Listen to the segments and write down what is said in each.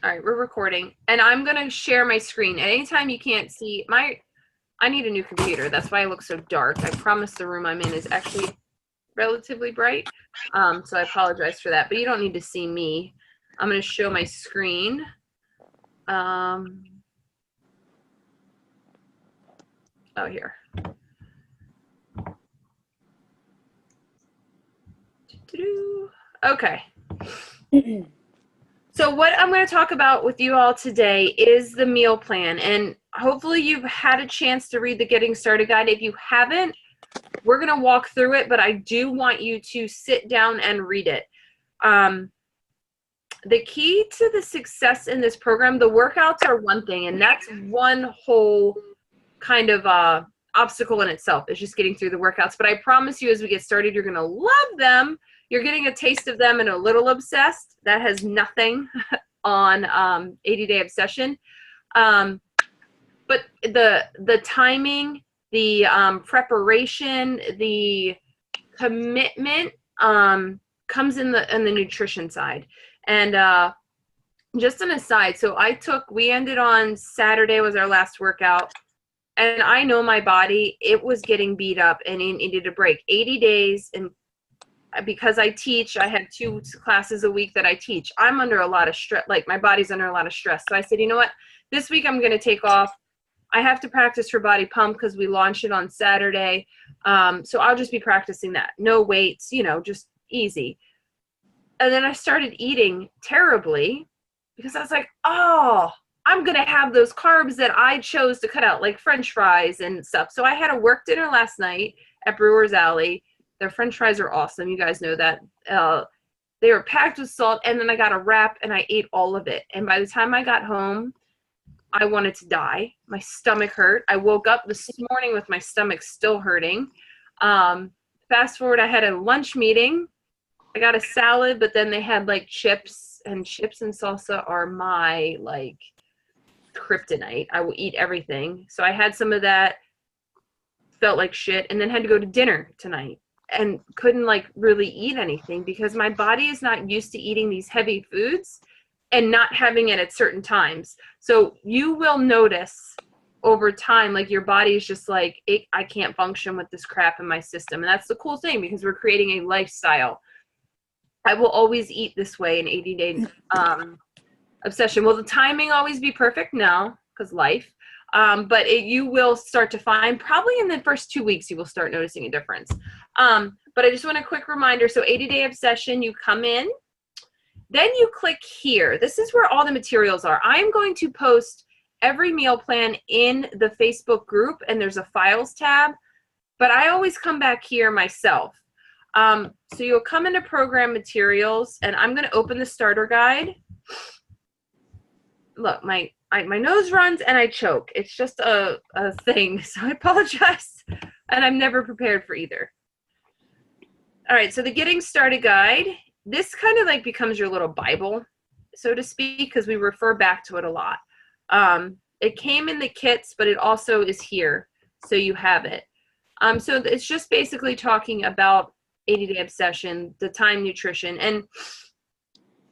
All right, we're recording, and I'm gonna share my screen. At any time you can't see I need a new computer. That's why I look so dark. I promise the room I'm in is actually relatively bright. So I apologize for that, but you don't need to see me. I'm gonna show my screen. Oh, here. Okay. So what I'm going to talk about with you all today is the meal plan, and hopefully you've had a chance to read the Getting Started Guide. If you haven't, we're going to walk through it, but I do want you to sit down and read it. The key to the success in this program, the workouts are one thing, and that's one whole kind of obstacle in itself, is just getting through the workouts. But I promise you, as we get started, you're going to love them. You're getting a taste of them and a little obsessed. That has nothing on 80-Day Obsession. But the timing, the preparation, the commitment comes in the nutrition side. And just an aside, so we ended on Saturday was our last workout. And I know my body, it was getting beat up and it needed a break. 80 days, and because I teach, I have 2 classes a week that I teach. I'm under a lot of stress, like my body's under a lot of stress. So I said, you know what, this week I'm going to take off. I have to practice for Body Pump because we launched it on Saturday. So I'll just be practicing that. No weights, just easy. And then I started eating terribly because I was like, oh, I'm going to have those carbs that I chose to cut out, like French fries and stuff. So I had a work dinner last night at Brewer's Alley. Their French fries are awesome. You guys know that. They were packed with salt, and then I got a wrap, and I ate all of it. And by the time I got home, I wanted to die. My stomach hurt. I woke up this morning with my stomach still hurting. Fast forward, I had a lunch meeting. I got a salad, but then they had like chips and salsa are my like kryptonite. I will eat everything. So I had some of that, felt like shit, and then had to go to dinner tonight and couldn't like really eat anything because my body is not used to eating these heavy foods and not having it at certain times. So you will notice over time, like your body is just like, I can't function with this crap in my system. And that's the cool thing because we're creating a lifestyle. I will always eat this way in 80-Day Obsession. Will the timing always be perfect? No, because life. But you will start to find, probably in the first 2 weeks, you will start noticing a difference. But I just want a quick reminder. So 80-Day Obsession, you come in, then you click here. This is where all the materials are. I am going to post every meal plan in the Facebook group, and there's a files tab, but I always come back here myself. So you'll come into program materials, and I'm going to open the starter guide. Look, my nose runs and I choke. It's just a thing, so I apologize. And I'm never prepared for either. All right, so the Getting Started Guide, this kind of like becomes your little Bible, so to speak, because we refer back to it a lot. It came in the kits, but it also is here, so you have it. So it's just basically talking about 80-Day Obsession, the timed nutrition, and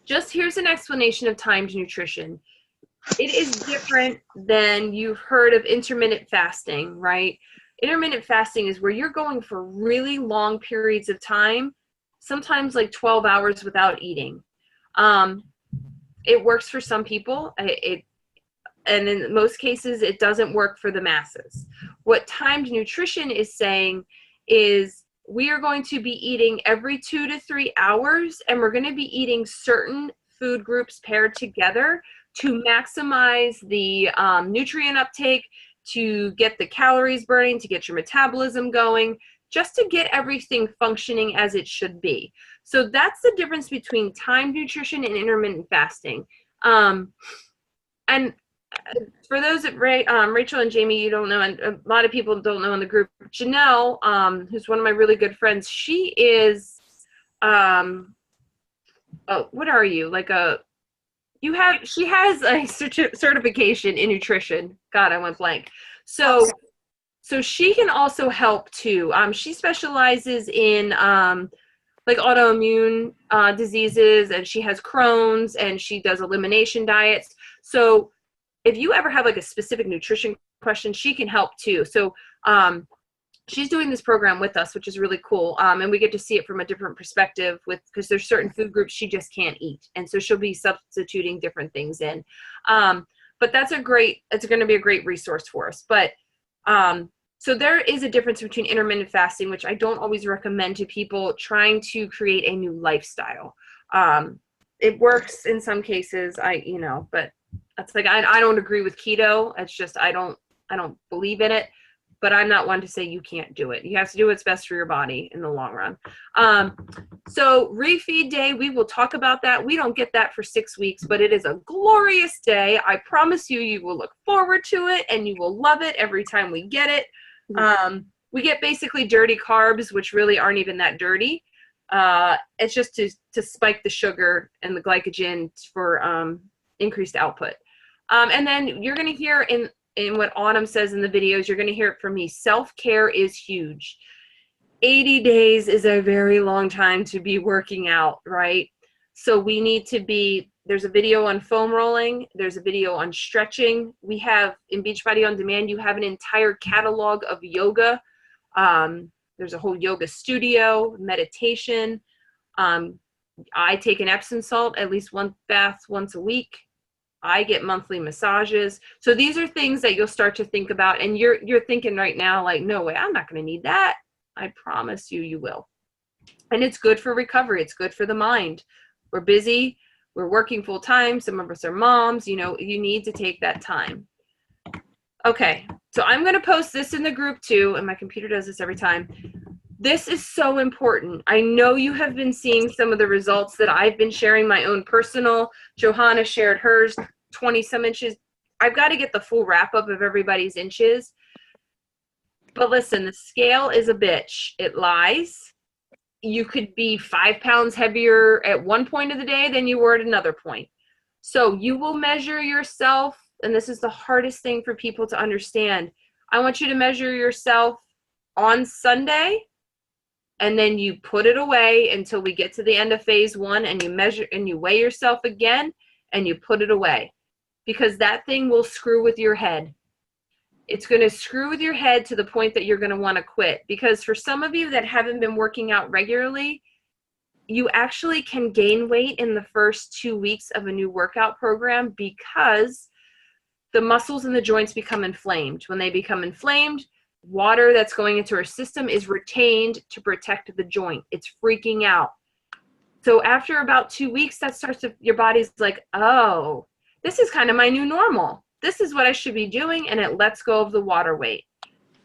just here's an explanation of timed nutrition. It is different than you've heard of intermittent fasting, right? Intermittent fasting is where you're going for really long periods of time, sometimes like 12 hours without eating. It works for some people, and in most cases, it doesn't work for the masses. What timed nutrition is saying is we are going to be eating every 2 to 3 hours, and we're going to be eating certain food groups paired together to maximize the nutrient uptake, to get the calories burning, to get your metabolism going, just to get everything functioning as it should be. So that's the difference between timed nutrition and intermittent fasting. And for those that Rachel and Jamie, you don't know, and a lot of people don't know in the group, Janelle, who's one of my really good friends, she is, what are you? Like she has a certification in nutrition. God, I went blank. So she can also help too. She specializes in like autoimmune diseases, and she has Crohn's, and she does elimination diets. So if you ever have like a specific nutrition question, she can help too. So she's doing this program with us, which is really cool. And we get to see it from a different perspective because there's certain food groups she just can't eat. And so she'll be substituting different things in. But it's going to be a great resource for us. But so there is a difference between intermittent fasting, which I don't always recommend to people trying to create a new lifestyle. It works in some cases, but that's like, I don't agree with keto. It's just, I don't believe in it, but I'm not one to say you can't do it. You have to do what's best for your body in the long run. So refeed day, we will talk about that. We don't get that for 6 weeks, but it is a glorious day. I promise you, you will look forward to it and you will love it every time we get it. We get basically dirty carbs, which really aren't even that dirty. It's just to spike the sugar and the glycogen for increased output. And then you're going to hear in what Autumn says in the videos, you're going to hear it from me. Self-care is huge. 80 days is a very long time to be working out, right? So we need to there's a video on foam rolling. There's a video on stretching. We have in Beachbody On Demand, you have an entire catalog of yoga. There's a whole yoga studio, meditation. I take an Epsom salt, at least one bath once a week. I get monthly massages. So these are things that you'll start to think about. And you're thinking right now, like, no way, I'm not going to need that. I promise you will. And it's good for recovery. It's good for the mind. We're busy. We're working full time. Some of us are moms. You need to take that time. Okay. So I'm going to post this in the group too. And my computer does this every time. This is so important. I know you have been seeing some of the results that I've been sharing, my own personal. Johanna shared hers, 20 some inches. I've got to get the full wrap up of everybody's inches. But listen, the scale is a bitch. It lies. You could be 5 pounds heavier at one point of the day than you were at another point. So you will measure yourself, and this is the hardest thing for people to understand. I want you to measure yourself on Sunday, and then you put it away until we get to the end of phase 1, and you measure and you weigh yourself again, and you put it away, because that thing will screw with your head. It's going to screw with your head to the point that you're going to want to quit. Because for some of you that haven't been working out regularly, you actually can gain weight in the first 2 weeks of a new workout program because the muscles and the joints become inflamed. When they become inflamed, water that's going into our system is retained to protect the joint. It's freaking out. So after about 2 weeks, your body's like, oh, this is kind of my new normal. This is what I should be doing, and it lets go of the water weight.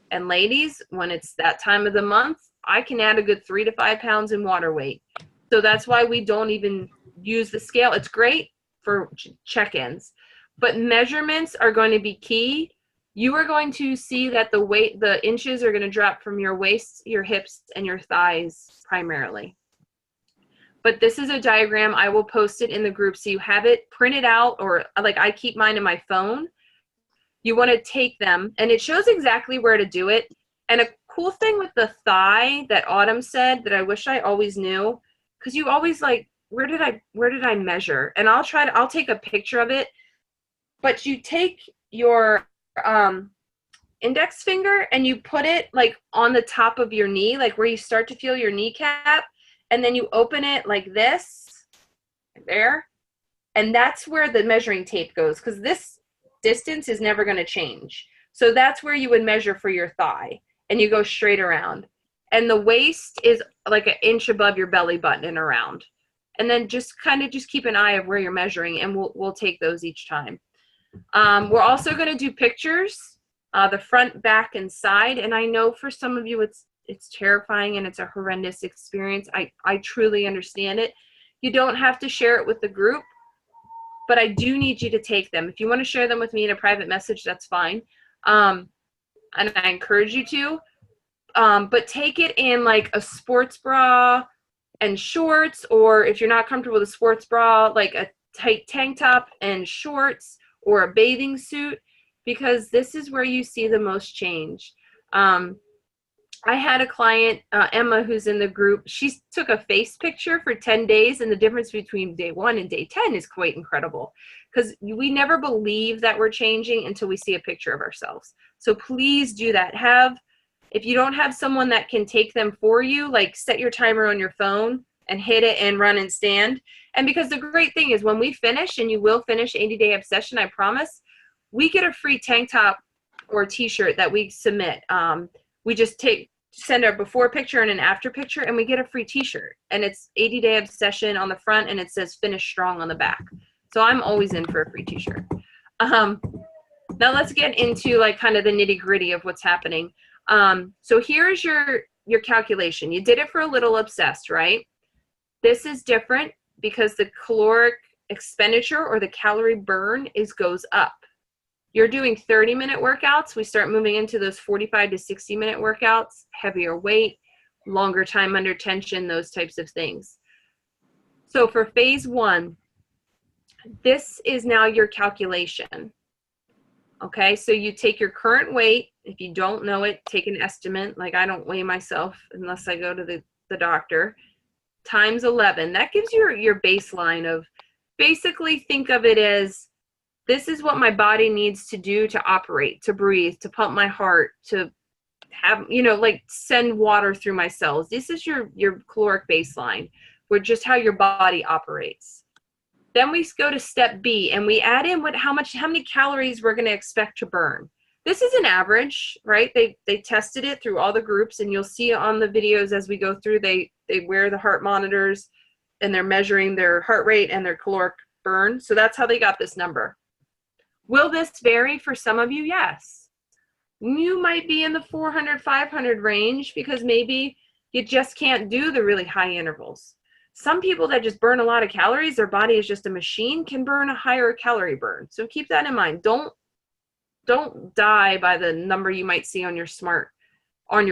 And ladies, when it's that time of the month, I can add a good 3 to 5 pounds in water weight. So that's why we don't even use the scale. It's great for check-ins, but measurements are going to be key. You are going to see that the inches are going to drop from your waist, your hips, and your thighs primarily. But this is a diagram. I will post it in the group so you have it printed out, or like I keep mine in my phone. You want to take them, and it shows exactly where to do it. And a cool thing with the thigh that Autumn said that I wish I always knew, because you always like, where did I measure? And I'll take a picture of it. But you take your index finger and you put it like on the top of your knee, like where you start to feel your kneecap. And then you open it like this, there, and that's where the measuring tape goes, because this distance is never going to change. So that's where you would measure for your thigh, and you go straight around. And the waist is like 1 inch above your belly button and around. And then just keep an eye of where you're measuring, and we'll take those each time. We're also going to do pictures, the front, back, and side. And I know for some of you it's terrifying and it's a horrendous experience. I truly understand it. You don't have to share it with the group, but I do need you to take them. If you want to share them with me in a private message, that's fine. And I encourage you to. But take it in like a sports bra and shorts, or if you're not comfortable with a sports bra, like a tight tank top and shorts, or a bathing suit, because this is where you see the most change. I had a client, Emma, who's in the group. She took a face picture for 10 days, and the difference between day 1 and day 10 is quite incredible, because we never believe that we're changing until we see a picture of ourselves. So please do that. If you don't have someone that can take them for you, like set your timer on your phone and hit it and run and stand. And because the great thing is when we finish, and you will finish 80-day obsession, I promise, we get a free tank top or t-shirt that we submit. We just send our before picture and an after picture, and we get a free t-shirt, and it's 80-day obsession on the front, and it says finish strong on the back. So I'm always in for a free t-shirt. Now let's get into like kind of the nitty gritty of what's happening. So here's your calculation. You did it for a little obsessed, right? This is different because the caloric expenditure or the calorie burn goes up. You're doing 30-minute workouts. We start moving into those 45 to 60-minute workouts, heavier weight, longer time under tension, those types of things. So for phase 1, this is now your calculation. Okay, so you take your current weight. If you don't know it, take an estimate. Like I don't weigh myself unless I go to the doctor. Times 11. That gives you your baseline of, basically think of it as, this is what my body needs to do to operate, to breathe, to pump my heart, to have, like send water through my cells. This is your caloric baseline, where just how your body operates. Then we go to step B, and we add in how many calories we're going to expect to burn. This is an average, right? They tested it through all the groups, and you'll see on the videos as we go through, they wear the heart monitors, and they're measuring their heart rate and their caloric burn. So that's how they got this number. Will this vary for some of you? Yes. You might be in the 400, 500 range because maybe you just can't do the really high intervals. Some people that just burn a lot of calories, their body is just a machine, can burn a higher calorie burn. So keep that in mind. Don't die by the number you might see on your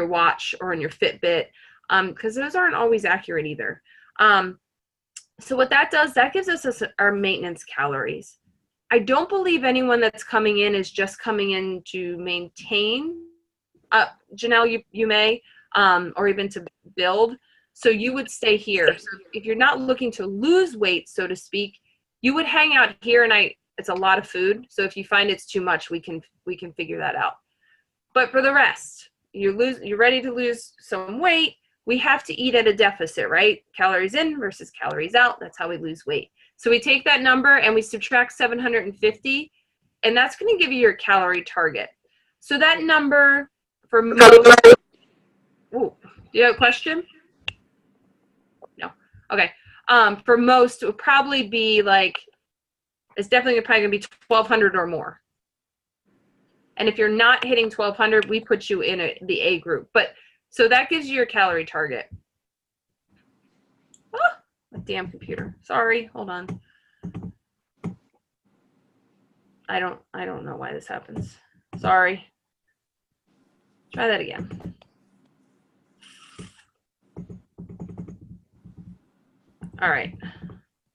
watch or on your Fitbit, because those aren't always accurate either. So what that does, that gives us our maintenance calories. I don't believe anyone that's coming in is just coming in to maintain. Janelle, you may, or even to build. So you would stay here. So if you're not looking to lose weight, so to speak, you would hang out here, and it's a lot of food. So if you find it's too much, we can figure that out. But for the rest, you're ready to lose some weight. We have to eat at a deficit, right? Calories in versus calories out. That's how we lose weight. So we take that number and we subtract 750, and that's going to give you your calorie target. So that number for most, do you have a question? No. Okay. For most, it would probably be like, it's definitely probably going to be 1,200 or more. And if you're not hitting 1,200, we put you in the A group. But so that gives you your calorie target. Ah, a damn computer. Sorry, hold on. I don't know why this happens. Sorry. Try that again. All right.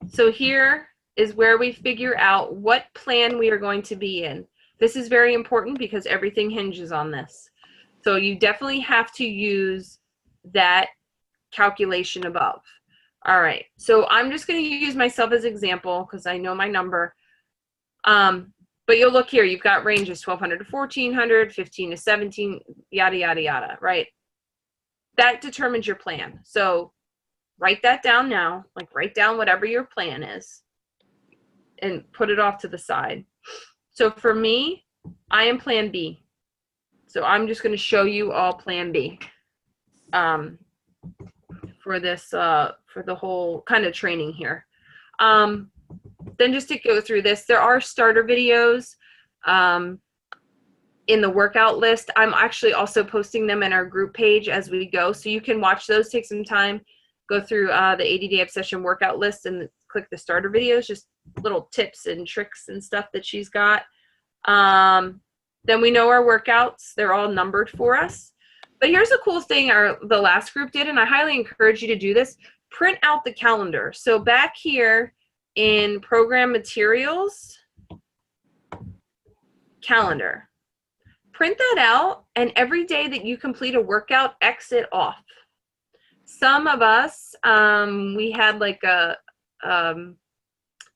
So here is where we figure out what plan we are going to be in. This is very important because everything hinges on this. So you definitely have to use that calculation above. All right. So I'm just going to use myself as example because I know my number. But you'll look here. You've got ranges 1,200 to 1,400, 15 to 17, yada, yada, yada, right? That determines your plan. So write that down now. Like write down whatever your plan is and put it off to the side. So for me, I am plan B. So I'm just going to show you all plan B for this, for the whole kind of training here. Then just to go through this, there are starter videos in the workout list. I'm actually also posting them in our group page as we go. So you can watch those, take some time, go through the 80-day obsession workout list and click the starter videos, just little tips and tricks and stuff that she's got. Then we know our workouts. They're all numbered for us. But here's a cool thing the last group did, and I highly encourage you to do this. Print out the calendar. So back here in program materials, calendar. print that out, and every day that you complete a workout, X it off. Some of us, we had like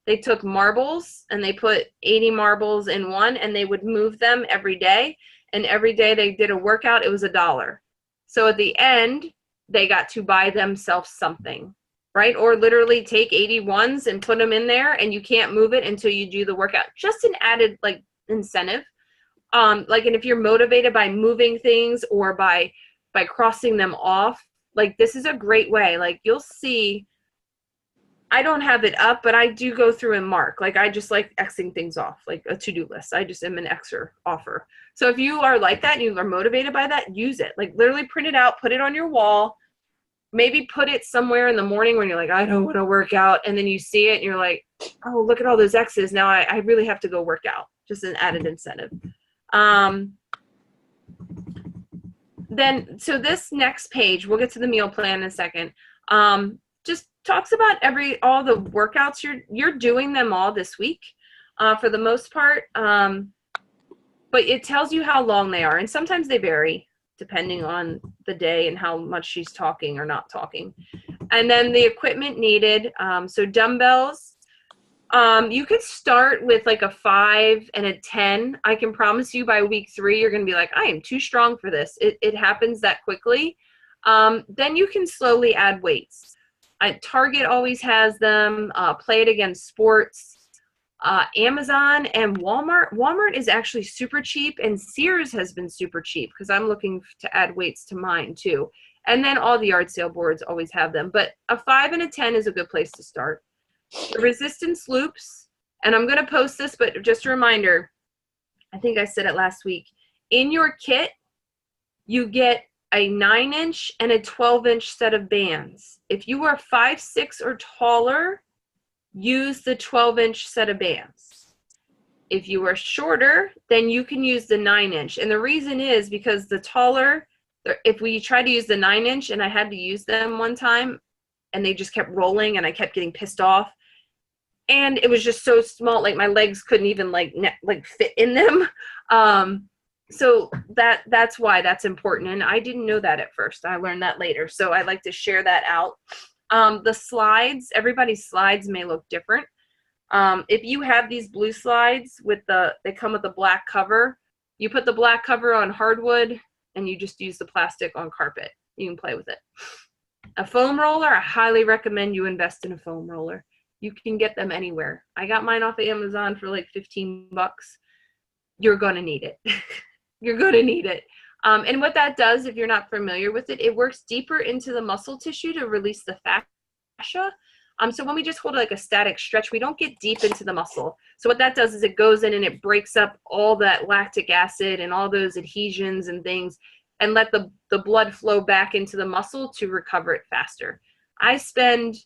they took marbles and they put 80 marbles in one, and they would move them every day. And every day they did a workout, it was $1. So at the end, they got to buy themselves something, right? Or literally take 80 ones and put them in there, and you can't move it until you do the workout. Just an added like incentive. Like, and if you're motivated by moving things or by crossing them off, like this is a great way. Like you'll see, I don't have it up, but I do go through and mark. Like I just like Xing things off, like a to-do list. I just am an Xer offer. So if you are like that and you are motivated by that, use it. Like literally print it out, put it on your wall, maybe put it somewhere in the morning when you're like, I don't want to work out. And then you see it and you're like, oh, look at all those X's. Now I really have to go work out. Just an added incentive. Then, so this next page, we'll get to the meal plan in a second. Just talks about all the workouts you're doing them all this week, for the most part. But it tells you how long they are, and sometimes they vary depending on the day and how much she's talking or not talking. And then the equipment needed. So dumbbells. You could start with like a 5 and a 10. I can promise you by week 3, you're going to be like, I am too strong for this. It happens that quickly. Then you can slowly add weights. Target always has them. Play It Again Sports. Amazon and Walmart. Walmart is actually super cheap, and Sears has been super cheap because I'm looking to add weights to mine too. And then all the yard sale boards always have them. But a 5 and a 10 is a good place to start. The resistance loops, and I'm going to post this, but just a reminder, I think I said it last week. In your kit, you get a 9-inch and a 12-inch set of bands. If you are 5'6" or taller, use the 12-inch set of bands. If you are shorter, then you can use the 9-inch. And the reason is because the taller, if we try to use the 9-inch, and I had to use them one time, and they just kept rolling, and I kept getting pissed off. And it was just so small, like my legs couldn't even like fit in them. So that's why that's important. And I didn't know that at first. I learned that later. So I like to share that out. The slides, everybody's slides may look different. If you have these blue slides they come with a black cover, you put the black cover on hardwood and you just use the plastic on carpet. You can play with it. A foam roller, I highly recommend you invest in a foam roller. You can get them anywhere. I got mine off of Amazon for like $15. You're going to need it. You're going to need it. And what that does, if you're not familiar with it, it works deeper into the muscle tissue to release the fascia. So when we just hold like a static stretch, we don't get deep into the muscle. So what that does is it goes in and it breaks up all that lactic acid and all those adhesions and things, and let the blood flow back into the muscle to recover it faster. I spend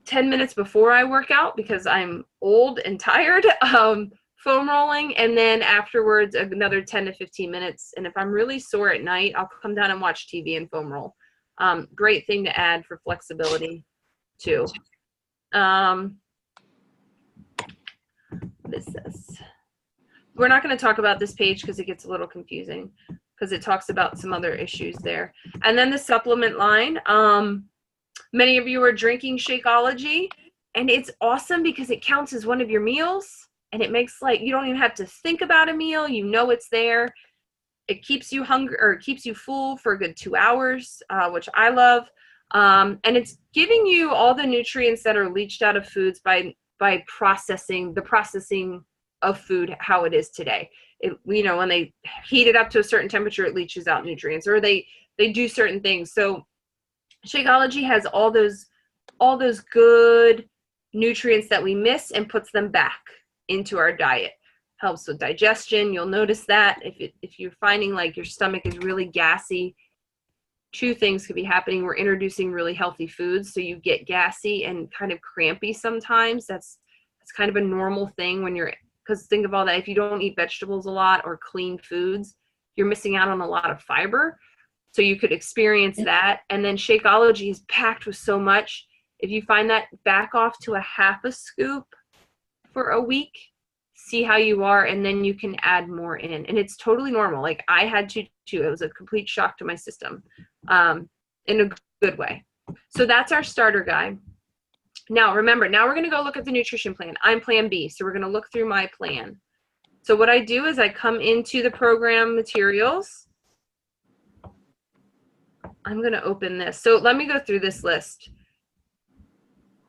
10 minutes before I work out because I'm old and tired, foam rolling, and then afterwards another 10 to 15 minutes. And if I'm really sore at night, I'll come down and watch TV and foam roll. Great thing to add for flexibility too. What is this? We're not going to talk about this page because it gets a little confusing because it talks about some other issues there. And then the supplement line. Many of you are drinking Shakeology, and it's awesome because it counts as one of your meals, and it makes like you don't even have to think about a meal. You know it's there. It keeps you hungry, or it keeps you full for a good 2 hours, which I love. And it's giving you all the nutrients that are leached out of foods by processing of food how it is today. When they heat it up to a certain temperature, it leaches out nutrients, or they do certain things. So Shakeology has all those good nutrients that we miss and puts them back into our diet. Helps with digestion. You'll notice that if you're finding like your stomach is really gassy, 2 things could be happening. We're introducing really healthy foods, so you get gassy and kind of crampy sometimes. That's kind of a normal thing because think of all that. If you don't eat vegetables a lot or clean foods, you're missing out on a lot of fiber. So you could experience that. And then Shakeology is packed with so much. If you find that, back off to a half a scoop for a week. see how you are, and then you can add more in. And it's totally normal. Like I had to too. It was a complete shock to my system, in a good way. So that's our starter guide. Now, remember, now we're going to go look at the nutrition plan. I'm plan B, so we're going to look through my plan. So what I do is I come into the program materials. I'm going to open this. So let me go through this list.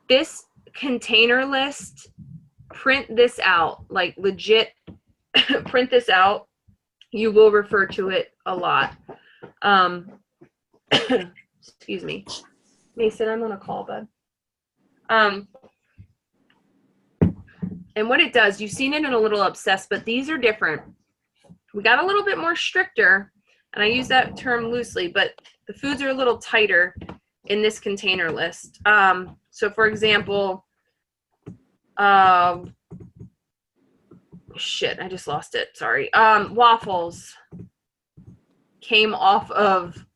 This container list, print this out, like legit print this out. You will refer to it a lot. Excuse me. Mason, I'm on a call, bud. And what it does, you've seen it in a little obsessed, but these are different. We got a little bit more stricter, and I use that term loosely, but the foods are a little tighter in this container list. So for example, shit, I just lost it. Sorry. Waffles came off of,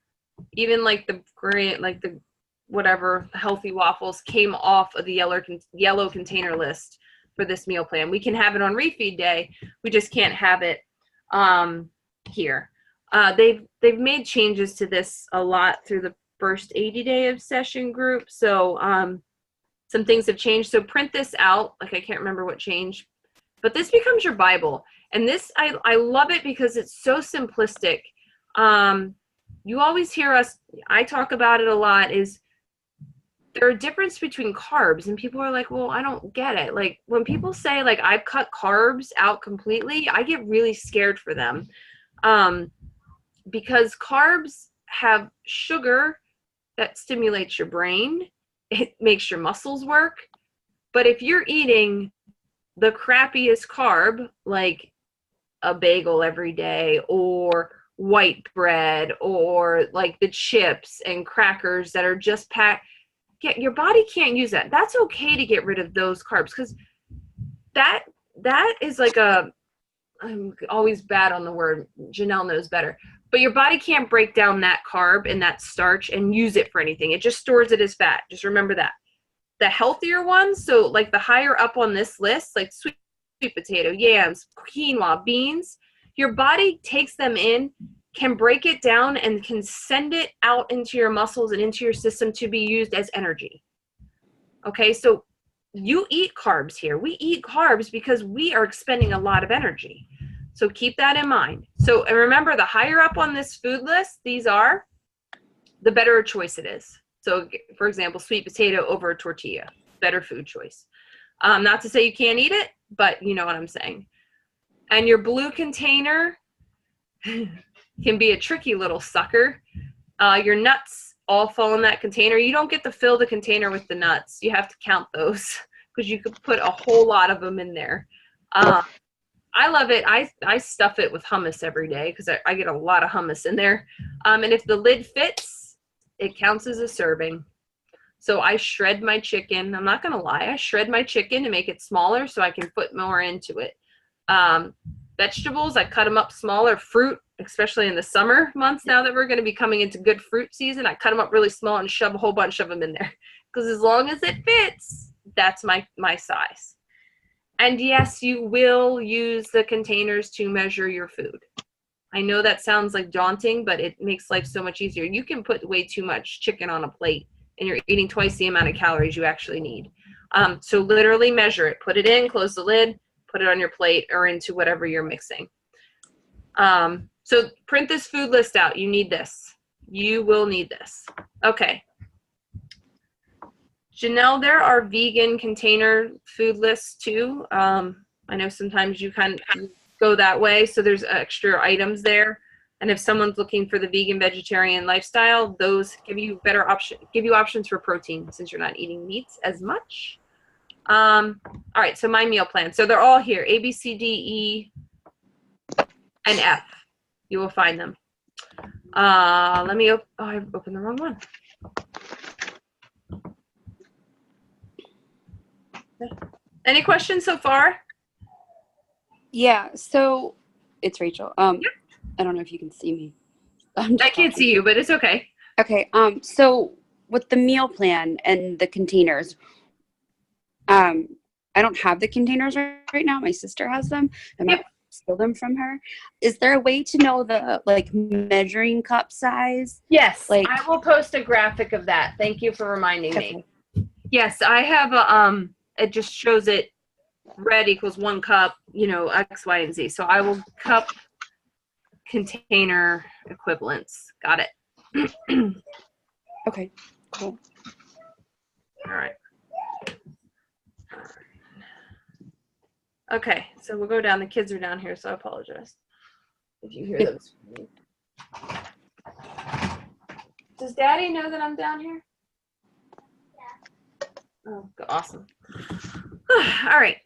even like the great, like the whatever healthy waffles came off of the yellow container list for this meal plan. We can have it on refeed day. We just can't have it here. They've made changes to this a lot through the first 80-day obsession group. So some things have changed. So print this out. Like I can't remember what changed, but this becomes your Bible. And this, I love it because it's so simplistic. You always hear us, I talk about it a lot, is there a difference between carbs, and people are like, well, I don't get it. Like when people say like I've cut carbs out completely, I get really scared for them, because carbs have sugar that stimulates your brain. It makes your muscles work. But if you're eating the crappiest carb, like a bagel every day, or white bread, or like the chips and crackers that are just packed, your body can't use that. That's okay to get rid of those carbs, because that is like I'm always bad on the word. Janelle knows better. But your body can't break down that carb and that starch and use it for anything. It just stores it as fat. Just remember that. The healthier ones, so like the higher up on this list, like sweet potato, yams, quinoa, beans, your body takes them in, can break it down, and can send it out into your muscles and into your system to be used as energy. Okay, so you eat carbs here. We eat carbs because we are expending a lot of energy. So keep that in mind. So, and remember, the higher up on this food list these are, the better a choice it is. So for example, sweet potato over a tortilla, better food choice. Not to say you can't eat it, but you know what I'm saying. And your blue container can be a tricky little sucker. Your nuts all fall in that container. You don't get to fill the container with the nuts. You have to count those, because you could put a whole lot of them in there. I love it. I stuff it with hummus every day, because I get a lot of hummus in there. And if the lid fits, it counts as a serving. So I shred my chicken. I'm not going to lie. I shred my chicken to make it smaller so I can put more into it. Vegetables, I cut them up smaller. Fruit, especially in the summer months, now that we're going to be coming into good fruit season, I cut them up really small and shove a whole bunch of them in there, because as long as it fits, that's my size. And yes, you will use the containers to measure your food. I know that sounds like daunting, but it makes life so much easier. You can put way too much chicken on a plate and you're eating twice the amount of calories you actually need. So literally measure it, put it in, close the lid, put it on your plate or into whatever you're mixing. So print this food list out. You need this. You will need this. Okay. Janelle, there are vegan container food lists too. I know sometimes you kind of go that way, so there's extra items there. And if someone's looking for the vegan vegetarian lifestyle, those give you better options for protein, since you're not eating meats as much. All right, so my meal plan. So they're all here: A, B, C, D, E, and F. You will find them. Let me I opened the wrong one. Any questions so far? Yeah, so it's Rachel. Yep. I don't know if you can see me. I can't see you, but it's okay. Okay, so with the meal plan and the containers, I don't have the containers right now. My sister has them. I might steal them from her. Is there a way to know the like measuring cup size? Yes, Like, I will post a graphic of that. Thank you for reminding me. okay. Yes, I have a it just shows it red equals 1 cup, you know, X, Y, and Z. So I will cup container equivalents. Got it. Okay, cool. All right. Okay, so we'll go down. The kids are down here, so I apologize if you hear them screaming. Does Daddy know that I'm down here? Yeah. Oh, awesome. All right.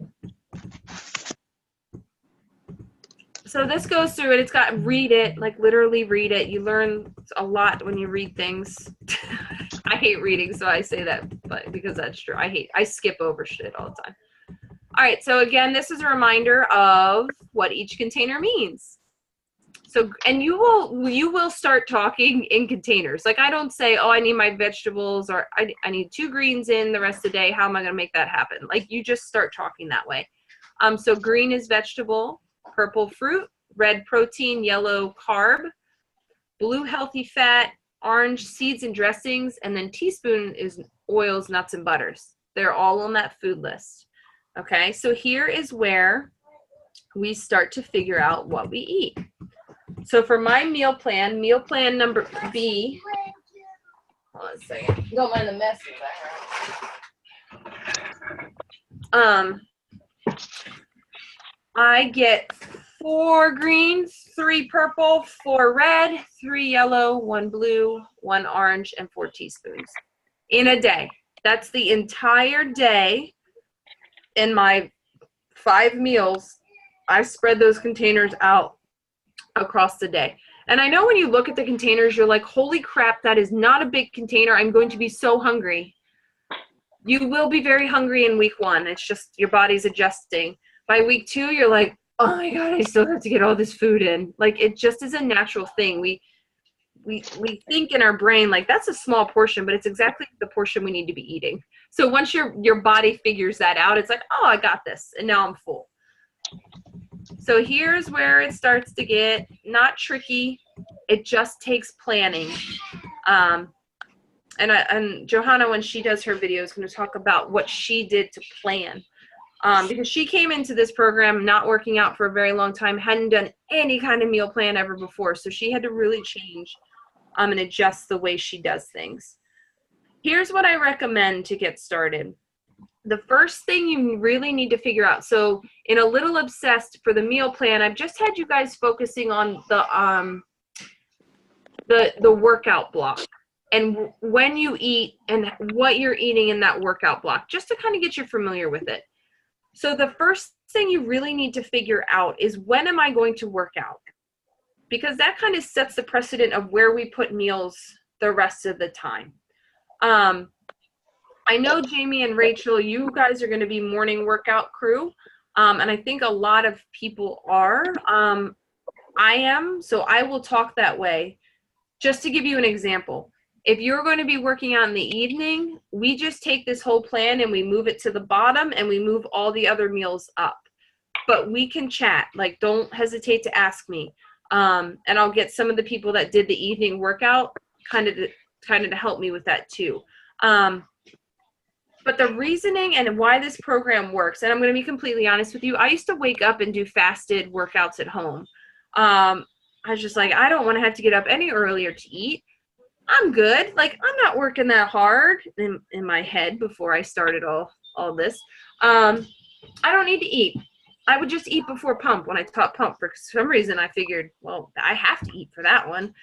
So this goes through it. It's got read it, like literally read it. You learn a lot when you read things. I hate reading, so I say that, but because that's true. I skip over shit all the time. All right, so again, this is a reminder of what each container means. So, and you will start talking in containers. Like I don't say, oh, I need my vegetables, or I need 2 greens in the rest of the day. How am I going to make that happen? Like you just start talking that way. So green is vegetable, purple fruit, red protein, yellow carb, blue healthy fat, orange seeds and dressings, and then teaspoon is oils, nuts, and butters. They're all on that food list. Okay, so here is where we start to figure out what we eat. So for my meal plan number B, hold on a second, don't mind the mess in the background. I get 4 greens, 3 purple, 4 red, 3 yellow, 1 blue, 1 orange, and 4 teaspoons in a day. That's the entire day. In my 5 meals, I spread those containers out across the day. And I know when you look at the containers, you're like, holy crap, that is not a big container. I'm going to be so hungry. You will be very hungry in week 1. It's just your body's adjusting. By week 2, you're like, oh my God, I still have to get all this food in. Like it just is a natural thing. We think in our brain, like that's a small portion, but it's exactly the portion we need to be eating. So once your body figures that out, it's like, oh, I got this. And now I'm full. So here's where it starts to get not tricky. It just takes planning. And Johanna, when she does her video, is going to talk about what she did to plan. Because she came into this program not working out for a very long time, hadn't done any kind of meal plan ever before. So she had to really change and adjust the way she does things. Here's what I recommend to get started. The first thing you really need to figure out, so in A Little Obsessed for the meal plan, I've just had you guys focusing on the workout block and when you eat and what you're eating in that workout block, just to kind of get you familiar with it. So the first thing you really need to figure out is, when am I going to work out? Because that kind of sets the precedent of where we put meals the rest of the time. I know Jamie and Rachel, you guys are going to be morning workout crew. And I think a lot of people are. I am, so I will talk that way. Just to give you an example, if you're going to be working out in the evening, we just take this whole plan and we move it to the bottom and we move all the other meals up. But we can chat, like don't hesitate to ask me. And I'll get some of the people that did the evening workout kind of to help me with that too. But the reasoning and why this program works, and I'm going to be completely honest with you, I used to wake up and do fasted workouts at home. I was just like, I don't want to have to get up any earlier to eat. I'm good. Like, I'm not working that hard in my head before I started all this. I don't need to eat. I would just eat before pump when I taught pump. For some reason, I figured, well, I have to eat for that one.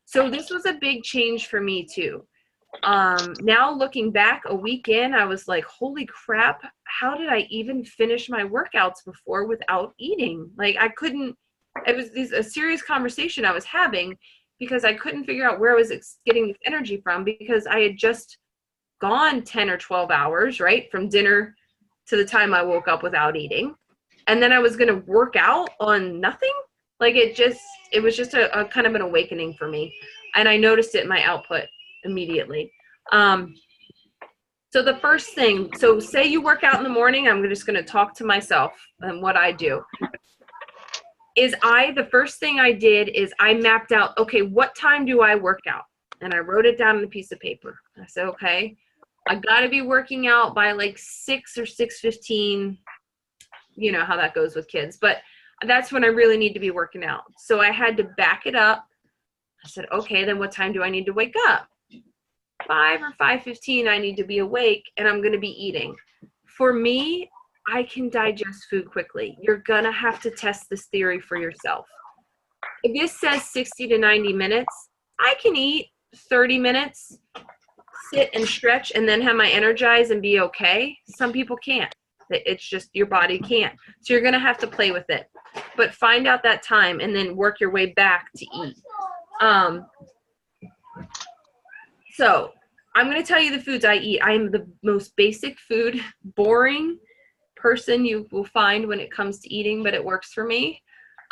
So this was a big change for me too. Now looking back a week in, I was like, holy crap, how did I even finish my workouts before without eating? Like I couldn't, it was a serious conversation I was having because I couldn't figure out where I was getting this energy from, because I had just gone 10 or 12 hours, right? From dinner to the time I woke up without eating. And then I was going to work out on nothing. Like it was just a kind of an awakening for me. And I noticed it in my output immediately. So the first thing, so say you work out in the morning, I'm just going to talk to myself and what I do. The first thing I did is I mapped out, okay, what time do I work out? And I wrote it down on a piece of paper. I said, okay, I got to be working out by like 6 or 6:15. You know how that goes with kids, but that's when I really need to be working out. So I had to back it up. I said, okay, then what time do I need to wake up? 5 or 5:15, I need to be awake and I'm going to be eating. For me, I can digest food quickly. You're going to have to test this theory for yourself. If this says 60 to 90 minutes, I can eat 30 minutes, sit and stretch, and then have my Energize and be okay. Some people can't. It's just your body can't. So you're going to have to play with it. But find out that time and then work your way back to eat. So I'm going to tell you the foods I eat. I am the most basic food, boring person you will find when it comes to eating, but it works for me.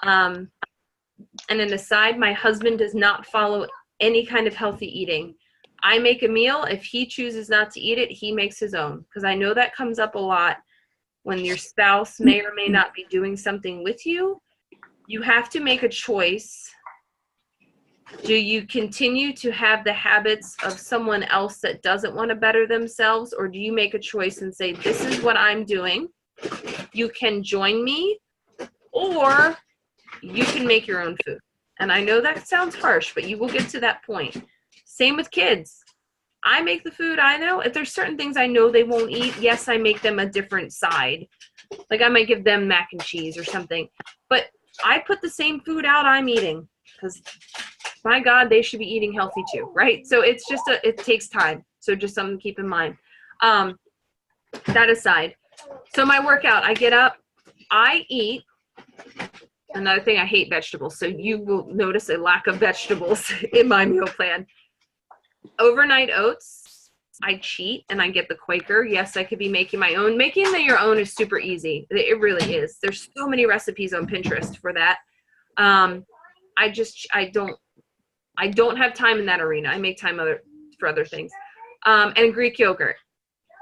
And an aside, my husband does not follow any kind of healthy eating. I make a meal. If he chooses not to eat it, he makes his own. Because I know that comes up a lot when your spouse may or may not be doing something with you. You have to make a choice. Do you continue to have the habits of someone else that doesn't want to better themselves, or do you make a choice and say, this is what I'm doing, you can join me, or you can make your own food? And I know that sounds harsh, but you will get to that point. Same with kids. I make the food. I know if there's certain things I know they won't eat, yes, I make them a different side. Like I might give them mac and cheese or something, but I put the same food out I'm eating because my God, they should be eating healthy too, right? So it's just it takes time. So just something to keep in mind. That aside, so my workout, I get up, I eat. Another thing, I hate vegetables. So you will notice a lack of vegetables in my meal plan. Overnight oats, I cheat and I get the Quaker. Yes, I could be making my own. Making your own is super easy. It really is. There's so many recipes on Pinterest for that. I don't have time in that arena. I make time for other things. And Greek yogurt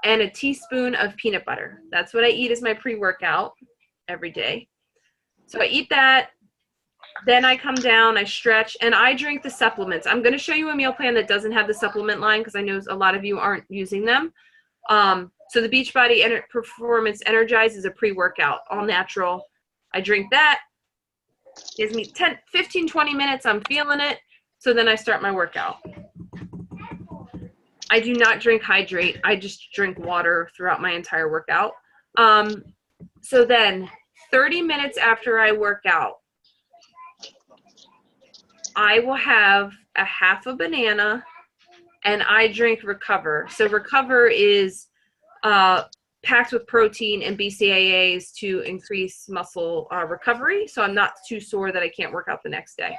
and a teaspoon of peanut butter. That's what I eat as my pre-workout every day. So I eat that. Then I come down, I stretch, and I drink the supplements. I'm going to show you a meal plan that doesn't have the supplement line because I know a lot of you aren't using them. So the Beachbody Performance Energize is a pre-workout, all natural. I drink that. Gives me 15, 20 minutes. I'm feeling it. So then I start my workout. I do not drink Hydrate. I just drink water throughout my entire workout. So then 30 minutes after I work out, I will have a half a banana and I drink Recover. So Recover is packed with protein and BCAAs to increase muscle recovery. So I'm not too sore that I can't work out the next day.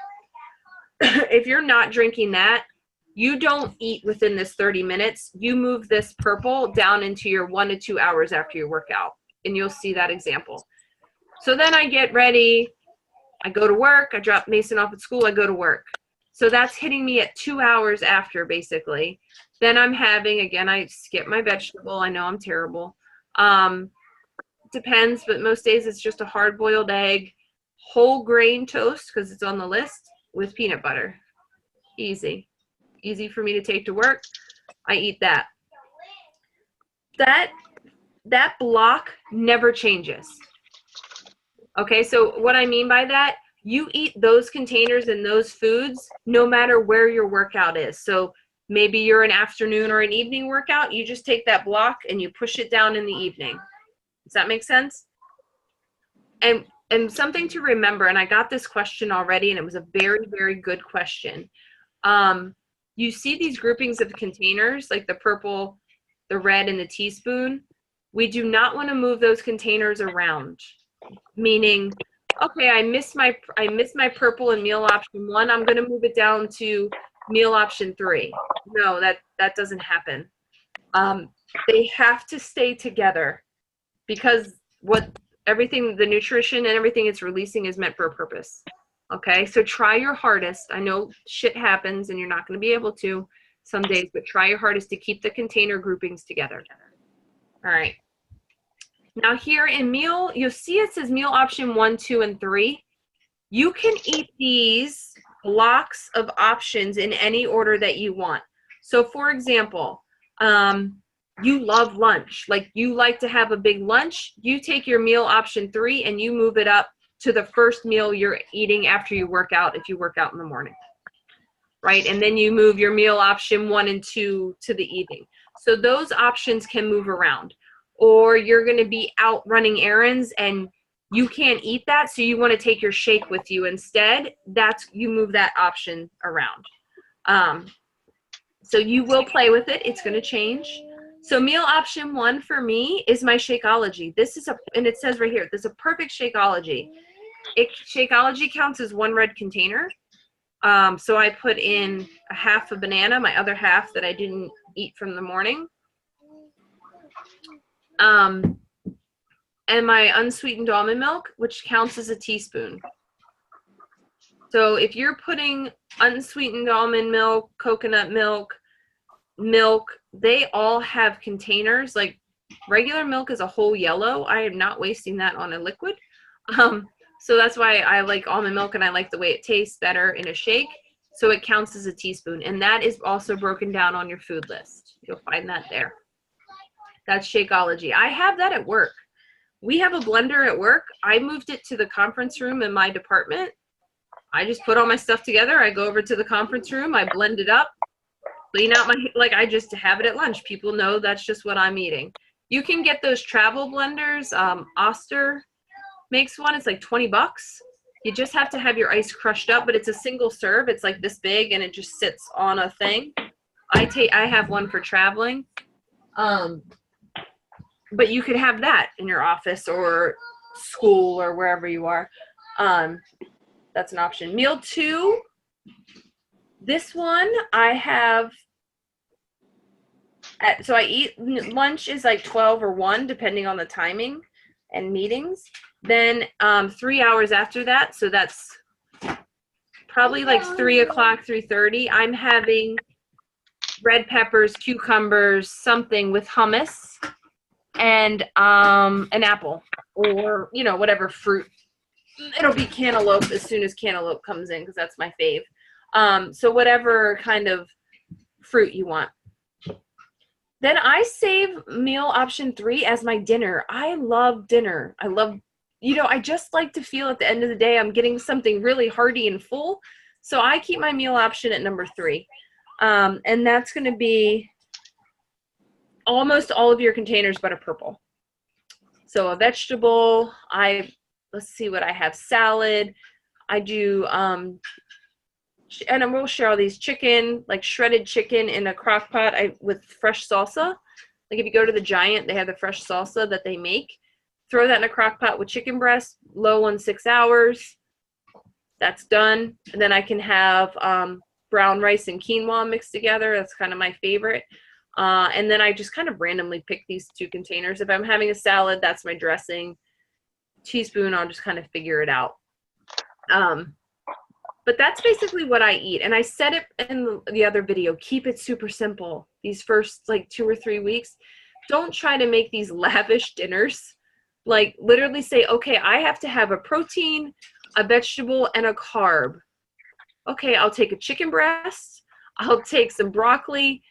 If you're not drinking that, you don't eat within this 30 minutes. You move this purple down into your 1 to 2 hours after your workout, and you'll see that example. So then I get ready. I go to work. I drop Mason off at school. I go to work. So that's hitting me at 2 hours after, basically. Then I'm having, again, I skip my vegetable. I know I'm terrible. Depends, but most days it's just a hard-boiled egg, whole grain toast, because it's on the list, with peanut butter. Easy. Easy for me to take to work. I eat that. That block never changes. Okay, so what I mean by that, you eat those containers and those foods no matter where your workout is. So maybe you're an afternoon or an evening workout, you just take that block and you push it down in the evening. Does that make sense? And something to remember, and I got this question already, and it was a very, very good question. You see these groupings of containers, like the purple, the red, and the teaspoon. We do not want to move those containers around. Meaning, okay, I miss my purple in meal option 1. I'm going to move it down to meal option 3. No, that doesn't happen. They have to stay together because everything, the nutrition and everything it's releasing is meant for a purpose. Okay, so try your hardest. I know shit happens and you're not going to be able to. some days, but try your hardest to keep the container groupings together. All right. Now here in meal, you'll see it says meal option 1, 2, and 3. You can eat these blocks of options in any order that you want. So for example, you love lunch. Like you like to have a big lunch. You take your meal option 3 and you move it up to the first meal you're eating after you work out, if you work out in the morning. Right? And then you move your meal option 1 and 2 to the evening. So those options can move around. Or you're going to be out running errands and you can't eat that, so you want to take your shake with you instead. You move that option around. So you will play with it. It's going to change. So meal option 1 for me is my Shakeology. This is and it says right here, this is a perfect Shakeology. Shakeology counts as 1 red container. So I put in a half a banana, my other half that I didn't eat from the morning. And my unsweetened almond milk, which counts as a teaspoon. So if you're putting unsweetened almond milk, coconut milk, they all have containers. Like regular milk is a whole yellow. I am not wasting that on a liquid. So that's why I like almond milk, and I like the way it tastes better in a shake. So it counts as a teaspoon. And that is also broken down on your food list. You'll find that there. That's Shakeology. I have that at work. We have a blender at work. I moved it to the conference room in my department. I just put all my stuff together. I go over to the conference room. I blend it up, clean out I just have it at lunch. People know that's just what I'm eating. You can get those travel blenders. Oster makes one. It's like $20. You just have to have your ice crushed up, but it's a single serve. It's like this big and it just sits on a thing. I have one for traveling. But you could have that in your office or school or wherever you are. That's an option. Meal 2, this one I have, so I eat, lunch is like 12 or 1, depending on the timing and meetings. Then 3 hours after that, so that's probably like 3 o'clock, 3:30, I'm having red peppers, cucumbers, something with hummus. And an apple or, whatever fruit. It'll be cantaloupe as soon as cantaloupe comes in because that's my fave. So whatever kind of fruit you want. Then I save meal option 3 as my dinner. I love dinner. I just like to feel at the end of the day I'm getting something really hearty and full. So I keep my meal option at number 3. And that's going to be almost all of your containers but a purple. So a vegetable, let's see what I have. Salad. I do, and I will share all these chicken, like shredded chicken in a crock pot with fresh salsa. Like if you go to the Giant, they have the fresh salsa that they make. Throw that in a crock pot with chicken breast, low on 6 hours. That's done. And then I can have brown rice and quinoa mixed together. That's kind of my favorite. And then I just kind of randomly pick these 2 containers. If I'm having a salad, that's my dressing. Teaspoon, I'll just kind of figure it out. But that's basically what I eat. And I said it in the other video, keep it super simple. These first like 2 or 3 weeks, don't try to make these lavish dinners. Like literally say, okay, I have to have a protein, a vegetable, and a carb. Okay, I'll take a chicken breast. I'll take some broccoli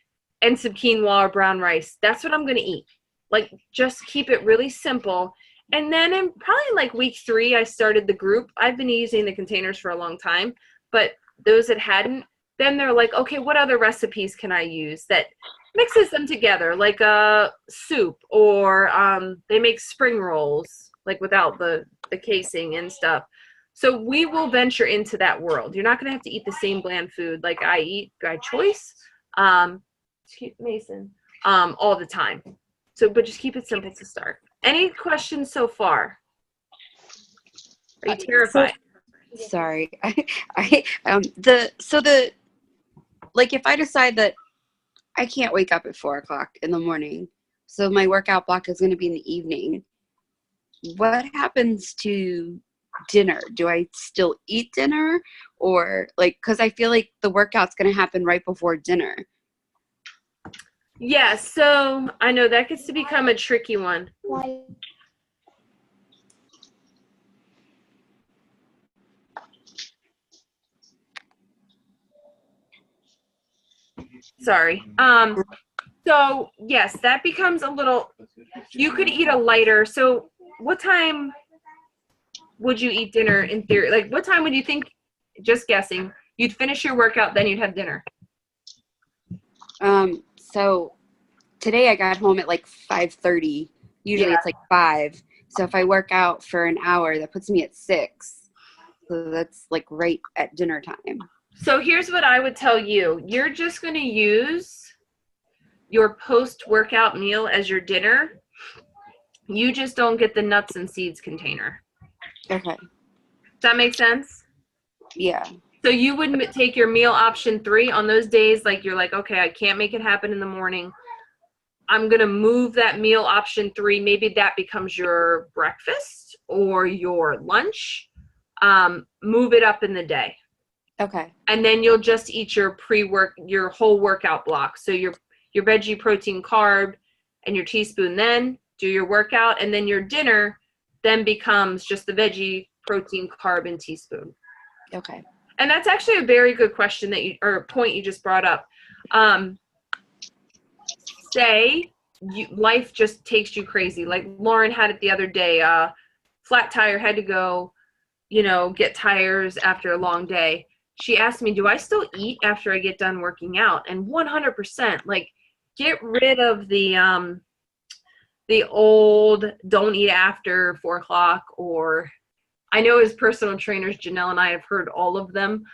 and some quinoa or brown rice. That's what I'm going to eat. Like, just keep it really simple. And then in probably like week 3, I started the group. I've been using the containers for a long time, but those that hadn't, then they're like, okay, what other recipes can I use that mixes them together? Like a soup, or they make spring rolls, like without the casing and stuff. So we will venture into that world. You're not going to have to eat the same bland food like I eat by choice. Mason, all the time. So, but just keep it simple to start. Any questions so far? Are you terrified? Sorry. Like if I decide that I can't wake up at 4 o'clock in the morning, so my workout block is going to be in the evening, what happens to dinner? Do I still eat dinner, or like, because I feel like the workout's going to happen right before dinner? Yeah, so I know that gets to become a tricky one. Why? Sorry. So yes, that becomes a little, you could eat a lighter. So what time would you eat dinner in theory? Like what time would you think, just guessing, you'd finish your workout, then you'd have dinner? So today I got home at like 5:30. Usually Yeah. it's like 5. So if I work out for an hour, that puts me at 6. So that's like right at dinner time. So here's what I would tell you. You're just going to use your post-workout meal as your dinner. You just don't get the nuts and seeds container. Okay. Does that make sense? Yeah. So you would take your meal option 3 on those days, like you're like, okay, I can't make it happen in the morning. I'm going to move that meal option 3. Maybe that becomes your breakfast or your lunch. Move it up in the day. Okay. And then you'll just eat your your whole workout block. So your veggie, protein, carb, and your teaspoon, then do your workout. And then your dinner then becomes just the veggie, protein, carb, and teaspoon. Okay. And that's actually a very good question or point you just brought up. Say life just takes you crazy. Like Lauren had it the other day, flat tire, had to go, get tires after a long day. She asked me, do I still eat after I get done working out? And 100%, like, get rid of the old don't eat after 4 o'clock, or I know as personal trainers, Janelle and I have heard all of them.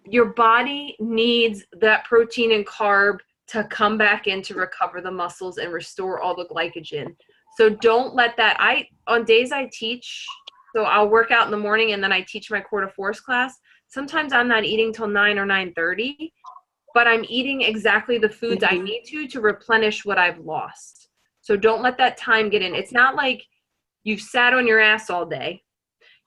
Your body needs that protein and carb to come back in to recover the muscles and restore all the glycogen. So don't let that, on days I teach, so I'll work out in the morning and then I teach my core to force class. Sometimes I'm not eating till 9 or 9:30, but I'm eating exactly the foods I need to replenish what I've lost. So don't let that time get in. It's not like you've sat on your ass all day,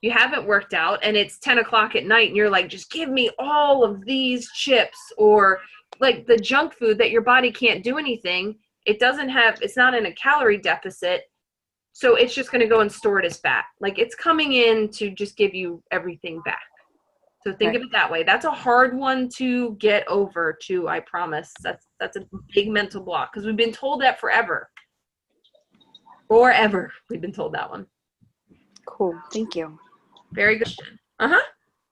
you haven't worked out, and it's 10 o'clock at night and you're like, just give me all of these chips, or like the junk food that your body can't do anything. It's not in a calorie deficit. So it's just going to go and store it as fat. Like it's coming in to just give you everything back. So think of it that way. That's a hard one to get over too, I promise. That's a big mental block because we've been told that forever. Forever, we've been told that one. Cool. Thank you. Very good question. All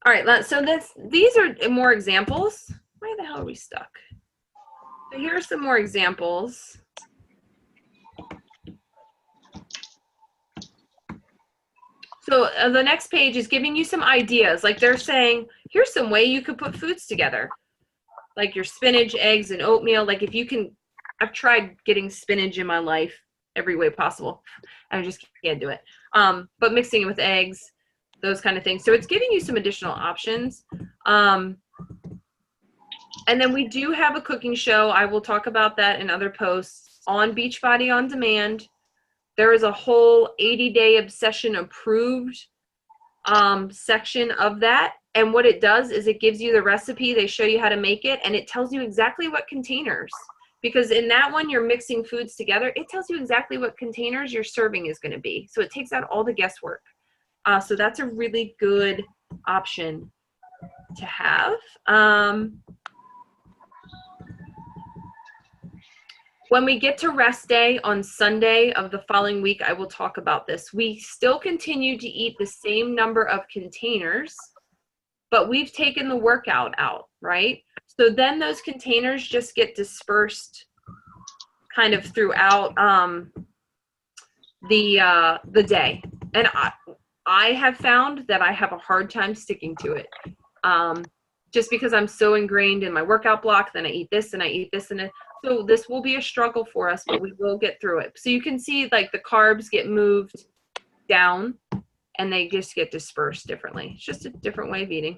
right, so these are more examples. Why the hell are we stuck? So here are some more examples. So the next page is giving you some ideas. Like they're saying, here's some way you could put foods together. Like your spinach, eggs, and oatmeal. Like if you can, I've tried getting spinach in my life every way possible. I just can't do it. But mixing it with eggs, those kind of things. So it's giving you some additional options. And then we do have a cooking show. I will talk about that in other posts on Beachbody On Demand. There is a whole 80-day obsession approved section of that. And what it does is it gives you the recipe. They show you how to make it, and it tells you exactly what containers. Because in that one, you're mixing foods together. It tells you exactly what containers your serving is going to be. So it takes out all the guesswork. So that's a really good option to have. When we get to rest day on Sunday of the following week, I will talk about this. We still continue to eat the same number of containers, but we've taken the workout out, right? So then those containers just get dispersed kind of throughout the day. And I have found that I have a hard time sticking to it. Just because I'm so ingrained in my workout block, then I eat this and I eat this, and so this will be a struggle for us, but we will get through it. So you can see like the carbs get moved down and they just get dispersed differently. It's just a different way of eating.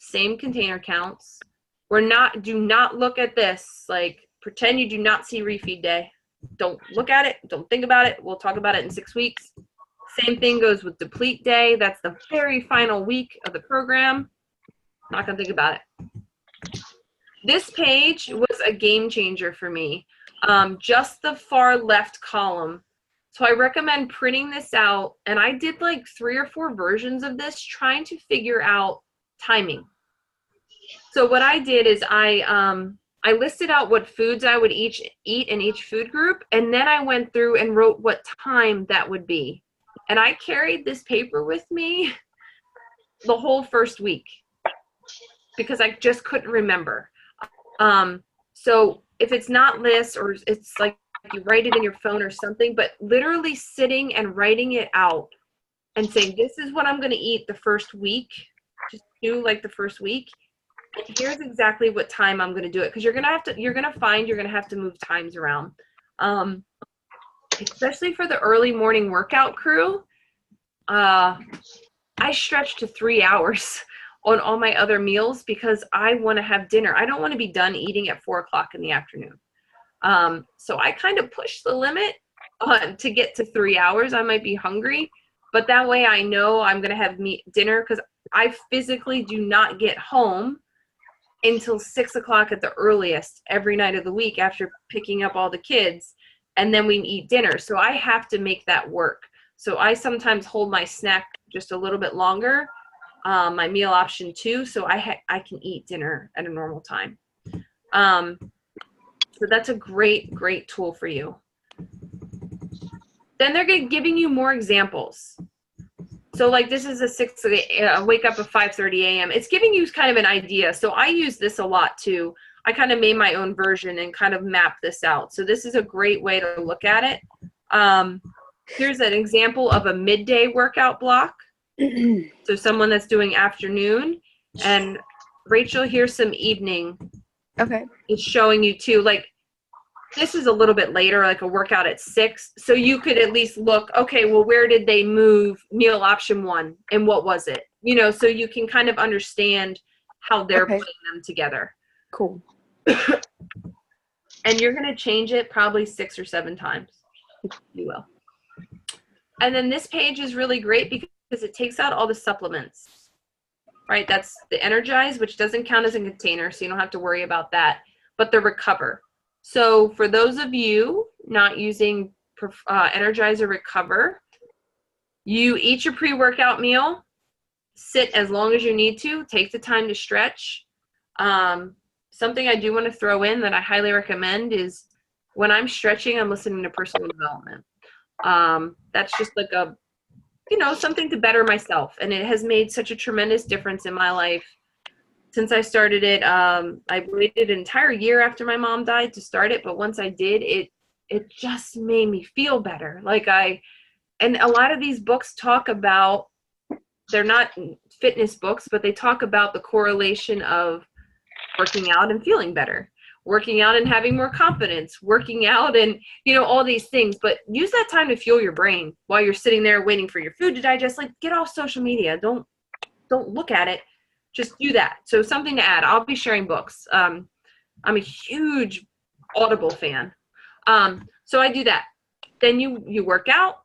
Same container counts. Do not look at this. Like pretend you do not see refeed day. Don't look at it. Don't think about it. We'll talk about it in 6 weeks. Same thing goes with deplete day. That's the very final week of the program. Not going to think about it. This page was a game changer for me. Just the far left column. So I recommend printing this out. And I did like 3 or 4 versions of this trying to figure out timing. So what I did is I listed out what foods I would eat in each food group. And then I went through and wrote what time that would be. And I carried this paper with me the whole first week because I just couldn't remember. So if it's not lists or it's like you write it in your phone or something, but literally sitting and writing it out and saying, this is what I'm going to eat the first week. Just do like the first week. And here's exactly what time I'm going to do it. Because you're going to find you're going to have to move times around. Especially for the early morning workout crew. I stretch to 3 hours on all my other meals because I want to have dinner. I don't want to be done eating at 4 o'clock in the afternoon. So I kind of push the limit to get to 3 hours. I might be hungry, but that way I know I'm going to have dinner because I physically do not get home until 6 o'clock at the earliest every night of the week after picking up all the kids, and then we eat dinner. So I have to make that work. So I sometimes hold my snack just a little bit longer, my meal option too, so I can eat dinner at a normal time. So that's a great, great tool for you. Then they're giving you more examples. So like this is a wake up at 5:30 a.m. It's giving you kind of an idea. So I use this a lot too. I kind of made my own version and kind of map this out. So this is a great way to look at it. Here's an example of a midday workout block. So someone that's doing afternoon. And Rachel, here's some evening. Okay. It's showing you too, like this is a little bit later, like a workout at 6. So you could at least look, okay, well, where did they move meal option 1 and what was it? You know, so you can kind of understand how they're putting them together. Cool. And you're going to change it probably 6 or 7 times. You will. And then this page is really great because it takes out all the supplements, right? That's the Energize, which doesn't count as a container, so you don't have to worry about that, but the Recover. So for those of you not using Energize or Recover, you eat your pre-workout meal, sit as long as you need to, take the time to stretch. Something I do want to throw in that I highly recommend is when I'm stretching, I'm listening to personal development. That's just like something to better myself. And it has made such a tremendous difference in my life since I started it. I waited an entire year after my mom died to start it. But once I did, it just made me feel better. And a lot of these books talk about, they're not fitness books, but they talk about the correlation of working out and feeling better, working out and having more confidence, working out and, all these things. But use that time to fuel your brain while you're sitting there waiting for your food to digest. Like, get off social media. Don't look at it. Just do that. So something to add. I'll be sharing books. I'm a huge Audible fan. So I do that. Then you work out.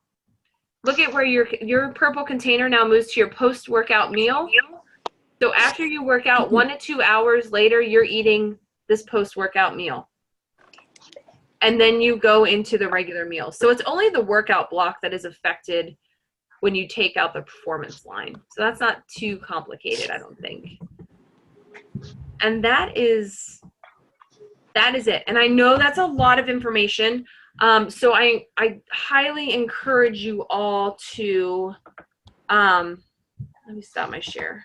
Look at where your purple container now moves to your post-workout meal. So after you work out, 1 to 2 hours later, you're eating this post-workout meal. And then you go into the regular meal. So it's only the workout block that is affected when you take out the performance line. So that's not too complicated, I don't think. And that is it. And I know that's a lot of information. So I highly encourage you all to, let me stop my share.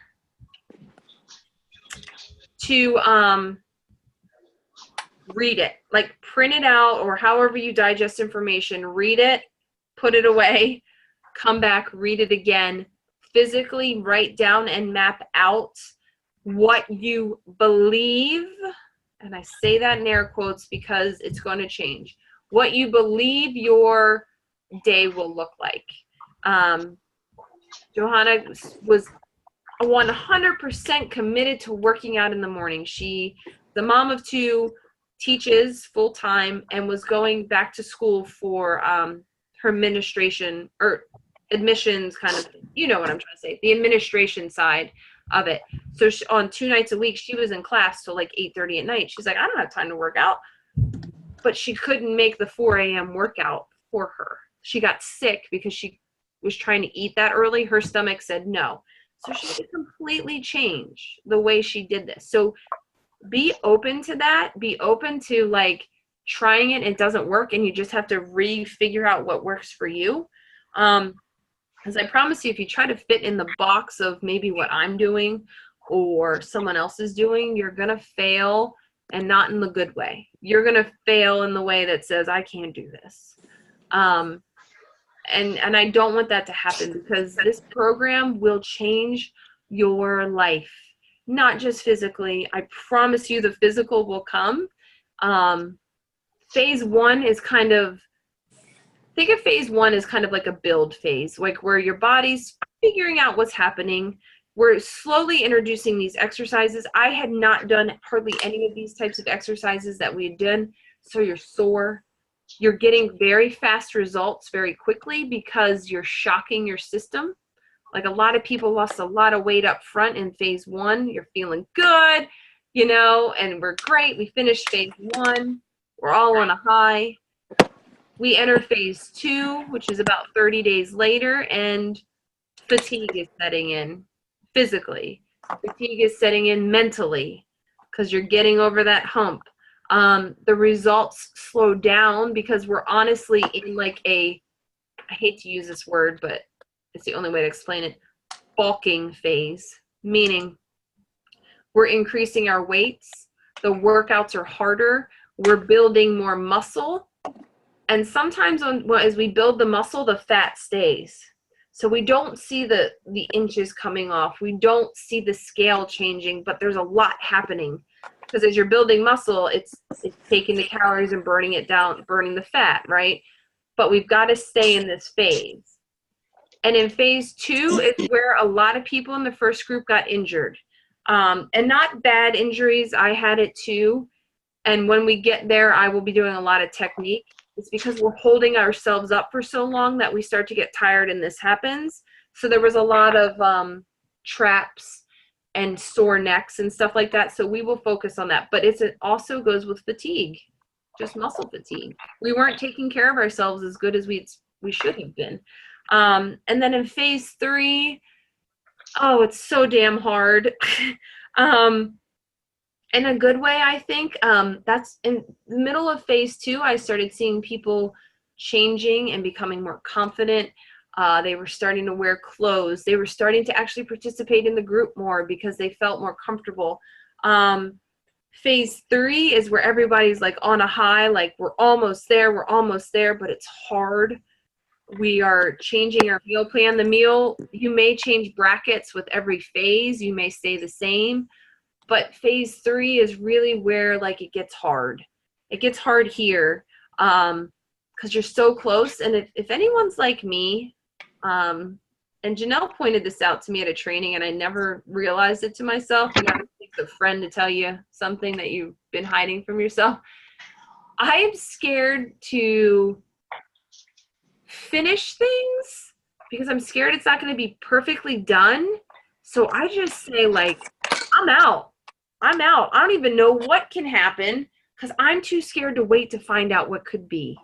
To read it, like print it out or however you digest information, read it, put it away, come back, read it again, physically write down and map out what you believe, and I say that in air quotes because it's going to change, what you believe your day will look like. Johanna was 100% committed to working out in the morning. She, the mom of 2, teaches full time and was going back to school for her administration or admissions kind of, you know what I'm trying to say, the administration side. of it. So on 2 nights a week, she was in class till like 8:30 at night. She's like, I don't have time to work out. But she couldn't make the 4 a.m. workout for her. She got sick because she was trying to eat that early. Her stomach said no. So she had to completely change the way she did this. So be open to that. Be open to like trying it. It doesn't work and you just have to figure out what works for you. As I promise you, if you try to fit in the box of maybe what I'm doing or someone else is doing, you're going to fail, and not in the good way. You're going to fail in the way that says, I can't do this. And I don't want that to happen, because this program will change your life, not just physically. I promise you the physical will come. Phase 1 is kind of, think of phase 1 as kind of like a build phase, like where your body's figuring out what's happening. We're slowly introducing these exercises. I had not done hardly any of these types of exercises that we had done. So you're sore. You're getting very fast results very quickly because you're shocking your system. Like a lot of people lost a lot of weight up front in phase 1. You're feeling good, you know, and we're great. We finished phase 1. We're all on a high. We enter phase 2, which is about 30 days later, and fatigue is setting in physically. Fatigue is setting in mentally because you're getting over that hump. The results slow down because we're honestly in like I hate to use this word, but it's the only way to explain it, bulking phase, meaning we're increasing our weights. The workouts are harder. We're building more muscle. And sometimes as we build the muscle, the fat stays. So we don't see the inches coming off. We don't see the scale changing, but there's a lot happening. Because as you're building muscle, it's taking the calories and burning it down, burning the fat, right? But we've got to stay in this phase. And in phase 2 is where a lot of people in the first group got injured. And not bad injuries. I had it too. And when we get there, I will be doing a lot of technique. It's because we're holding ourselves up for so long that we start to get tired and this happens. So there was a lot of traps and sore necks and stuff like that. So we will focus on that. But it also goes with fatigue, just muscle fatigue. We weren't taking care of ourselves as good as we should have been. And then in phase 3, oh, it's so damn hard. In a good way, I think. That's in the middle of phase 2, I started seeing people changing and becoming more confident. They were starting to wear clothes. They were starting to actually participate in the group more because they felt more comfortable. Phase 3 is where everybody's like on a high, like we're almost there, but it's hard. We are changing our meal plan. The meal, you may change brackets with every phase. You may stay the same. But phase 3 is really where like it gets hard. It gets hard here because you're so close. And if anyone's like me, and Janelle pointed this out to me at a training and I never realized it to myself. You gotta take a friend to tell you something that you've been hiding from yourself. I am scared to finish things because I'm scared it's not going to be perfectly done. So I just say like, I'm out. I don't even know what can happen because I'm too scared to wait to find out what could be.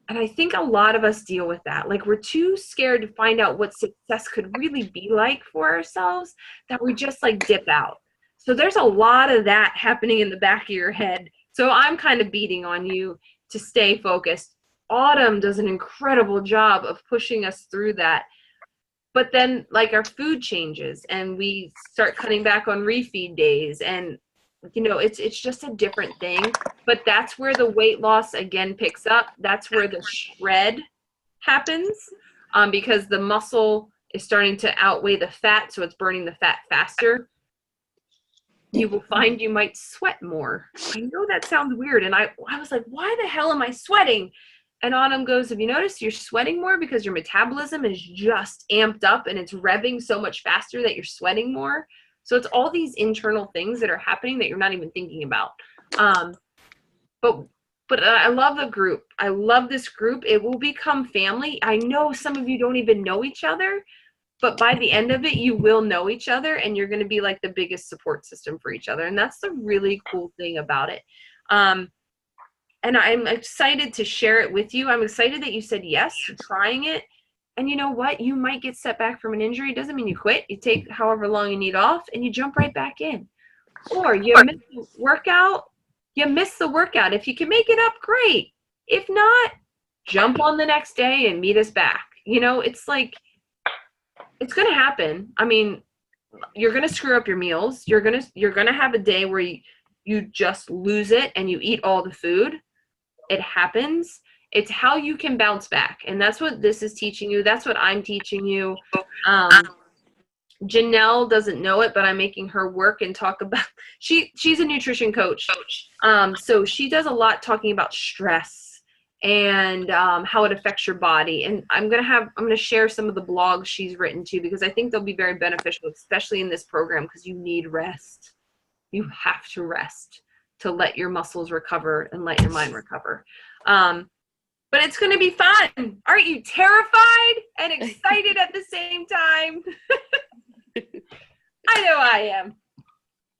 And I think a lot of us deal with that. Like we're too scared to find out what success could really be like for ourselves that we just like dip out. So there's a lot of that happening in the back of your head. So I'm kind of beating on you to stay focused. Autumn does an incredible job of pushing us through that. But then like our food changes and we start cutting back on refeed days and you know, it's just a different thing. But that's where the weight loss again picks up. That's where the shred happens because the muscle is starting to outweigh the fat. So it's burning the fat faster. You will find you might sweat more. I know that sounds weird. And I was like, why the hell am I sweating? And Autumn goes, have you noticed you're sweating more because your metabolism is just amped up and it's revving so much faster that you're sweating more? So it's all these internal things that are happening that you're not even thinking about. But I love the group. I love this group. It will become family. I know some of you don't even know each other, but by the end of it, you will know each other and you're going to be like the biggest support system for each other. And that's the really cool thing about it. And I'm excited to share it with you. I'm excited that you said yes to trying it. And you know what? You might get set back from an injury. It doesn't mean you quit. You take however long you need off and you jump right back in. Or you miss the workout, you miss the workout. If you can make it up, great. If not, jump on the next day and meet us back. You know, it's like, it's going to happen. I mean, you're going to screw up your meals. You're going to have a day where you just lose it and you eat all the food. It happens. It's how you can bounce back. And that's what this is teaching you. That's what I'm teaching you. Janelle doesn't know it, but I'm making her work and talk about, she's a nutrition coach. So she does a lot talking about stress and how it affects your body. And I'm going to share some of the blogs she's written too, because I think they'll be very beneficial, especially in this program, because you need rest. You have to rest to let your muscles recover and let your mind recover. But it's going to be fun. Aren't you terrified and excited at the same time? I know I am.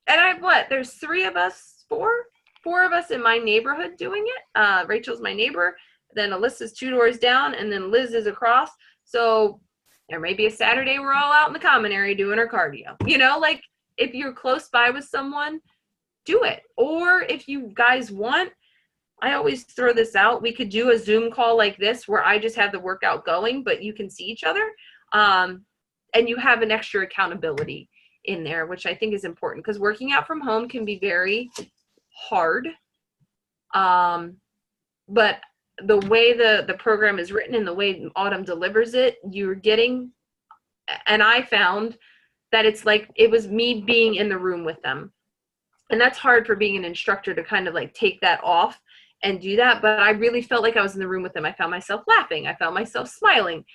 And there's four of us in my neighborhood doing it. Rachel's my neighbor. Then Alyssa's 2 doors down, and then Liz is across. So there may be a Saturday we're all out in the common area doing our cardio. You know, like if you're close by with someone, do it. Or if you guys want, I always throw this out. We could do a Zoom call like this where I just have the workout going, but you can see each other. And you have an extra accountability in there, which I think is important, because working out from home can be very hard. But the way the program is written and the way Autumn delivers it, you're getting, and I found that it's like, it was me being in the room with them. And that's hard for being an instructor to kind of like take that off and do that. But I really felt like I was in the room with them. I found myself laughing. I found myself smiling.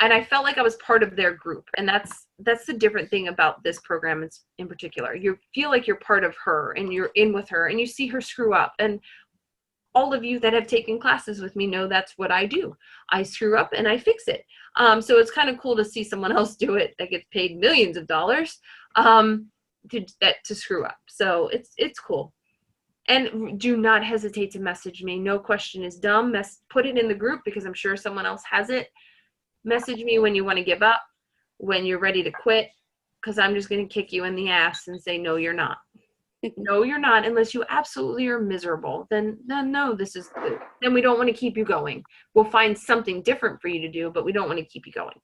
And I felt like I was part of their group. And that's the different thing about this program in particular. You feel like you're part of her and you're in with her and you see her screw up. And all of you that have taken classes with me know that's what I do. I screw up and I fix it. So it's kind of cool to see someone else do it that gets paid millions of dollars to screw up. So it's cool. And do not hesitate to message me. No question is dumb. Put it in the group because I'm sure someone else has it. Message me when you want to give up, when you're ready to quit, because I'm just going to kick you in the ass and say, no, you're not. No, you're not, unless you absolutely are miserable. Then no, then we don't want to keep you going. We'll find something different for you to do, but we don't want to keep you going.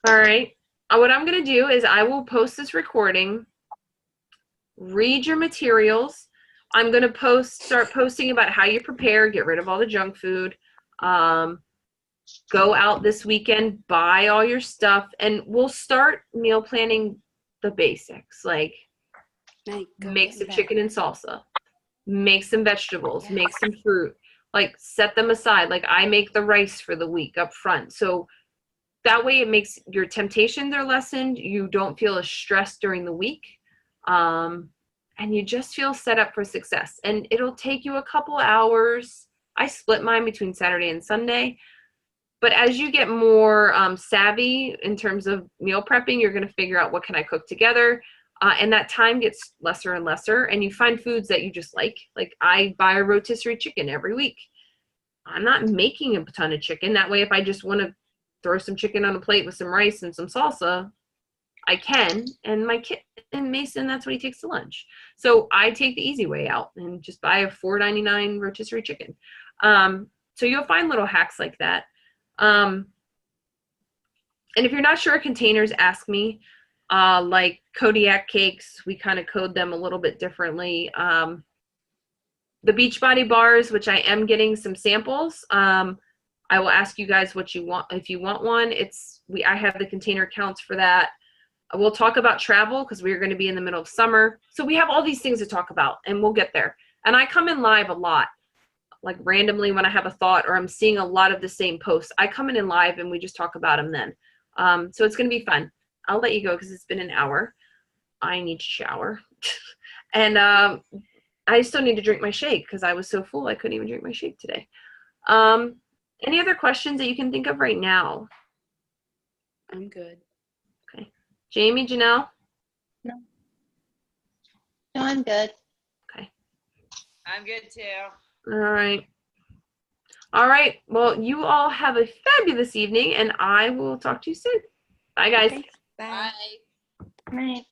All right. What I'm going to do is I will post this recording, read your materials. I'm going to start posting about how you prepare, get rid of all the junk food. Go out this weekend, buy all your stuff, and we'll start meal planning the basics, like make some chicken and salsa, make some vegetables, make some fruit, like set them aside. Like I make the rice for the week up front. So that way it makes your temptations are lessened. You don't feel as stressed during the week. And you just feel set up for success. And it'll take you a couple hours. I split mine between Saturday and Sunday. But as you get more savvy in terms of meal prepping, you're going to figure out what can I cook together. And that time gets lesser and lesser. And you find foods that you just like. Like I buy a rotisserie chicken every week. I'm not making a ton of chicken. That way, if I just want to throw some chicken on a plate with some rice and some salsa, I can. And my kid and Mason, that's what he takes to lunch. So I take the easy way out and just buy a $4.99 rotisserie chicken. So you'll find little hacks like that. And if you're not sure of containers, ask me. Like Kodiak cakes, we kind of code them a little bit differently. The Beachbody bars, which I am getting some samples. I will ask you guys what you want. If you want one, I have the container counts for that. We'll talk about travel because we're going to be in the middle of summer. So we have all these things to talk about and we'll get there. And I come in live a lot. Like randomly when I have a thought or I'm seeing a lot of the same posts, I come in live and we just talk about them then. So it's going to be fun. I'll let you go because it's been an hour. I need to shower. And I still need to drink my shake because I was so full I couldn't even drink my shake today. Any other questions that you can think of right now? I'm good. Jamie, Janelle? No, I'm good. I'm good too. All right. All right. Well, you all have a fabulous evening, and I will talk to you soon. Bye, guys. Okay, bye. Bye. Right.